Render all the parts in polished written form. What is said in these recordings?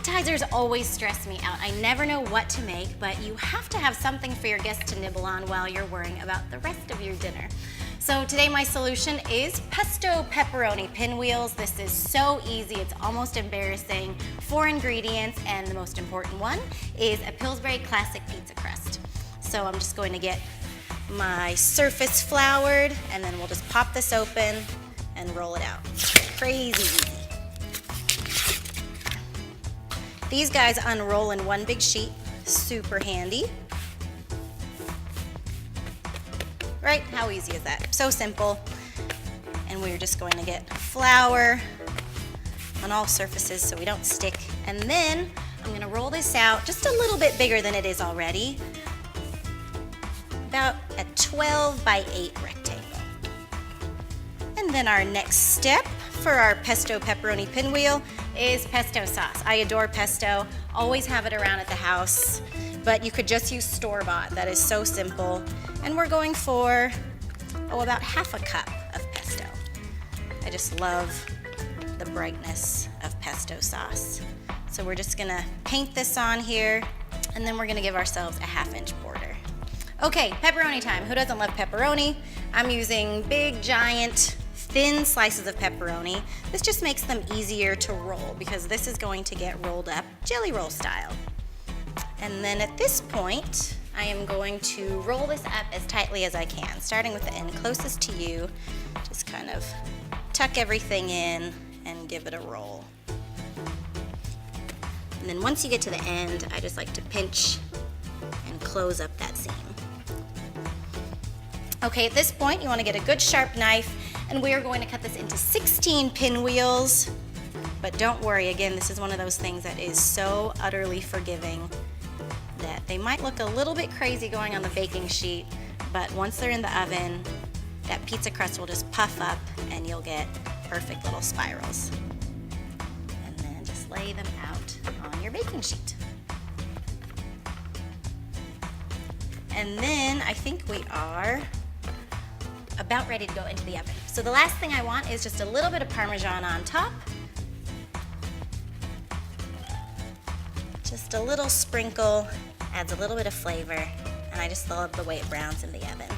Appetizers always stress me out. I never know what to make, but you have to have something for your guests to nibble on while you're worrying about the rest of your dinner. So today my solution is pesto pepperoni pinwheels. This is so easy, it's almost embarrassing. 4 ingredients, and the most important one is a Pillsbury classic pizza crust. So I'm just going to get my surface floured, and then we'll just pop this open and roll it out. Crazy easy. These guys unroll in one big sheet, super handy. Right? How easy is that? So simple. And we're just going to get flour on all surfaces so we don't stick. And then I'm going to roll this out just a little bit bigger than it is already. About a 12 by 8 rectangle. And then our next step for our pesto pepperoni pinwheel is pesto sauce. I adore pesto, always have it around at the house, but you could just use store-bought. That is so simple. And we're going for, about half a cup of pesto. I just love the brightness of pesto sauce. So we're just gonna paint this on here, and then we're gonna give ourselves a 1/2-inch border. Okay, pepperoni time. Who doesn't love pepperoni? I'm using big, giant, thin slices of pepperoni. This just makes them easier to roll because this is going to get rolled up jelly roll style. And then at this point, I am going to roll this up as tightly as I can, starting with the end closest to you. Just kind of tuck everything in and give it a roll. And then once you get to the end, I just like to pinch and close up that seam. Okay, at this point, you want to get a good sharp knife, and we are going to cut this into 16 pinwheels. But don't worry, again, this is one of those things that is so utterly forgiving that they might look a little bit crazy going on the baking sheet, but once they're in the oven, that pizza crust will just puff up and you'll get perfect little spirals. And then just lay them out on your baking sheet. And then I think we are about ready to go into the oven. So the last thing I want is just a little bit of Parmesan on top. Just a little sprinkle, adds a little bit of flavor, and I just love the way it browns in the oven.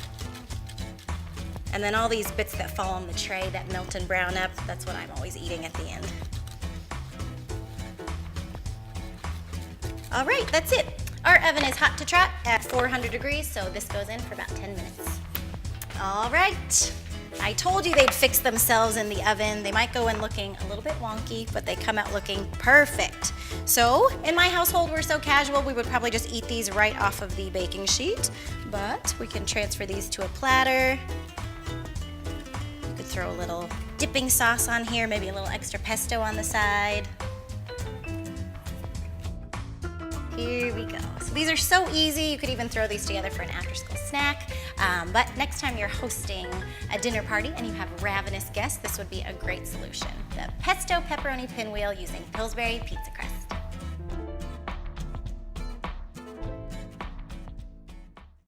And then all these bits that fall on the tray that melt and brown up, that's what I'm always eating at the end. All right, that's it. Our oven is hot to trot at 400 degrees, so this goes in for about 10 minutes. All right, I told you they'd fix themselves in the oven. They might go in looking a little bit wonky, but they come out looking perfect. So in my household, we're so casual, we would probably just eat these right off of the baking sheet, but we can transfer these to a platter. You could throw a little dipping sauce on here, maybe a little extra pesto on the side. Here we go. So these are so easy. You could even throw these together for an after-school snack. But next time you're hosting a dinner party and you have ravenous guests, this would be a great solution. The pesto pepperoni pinwheel using Pillsbury pizza crust.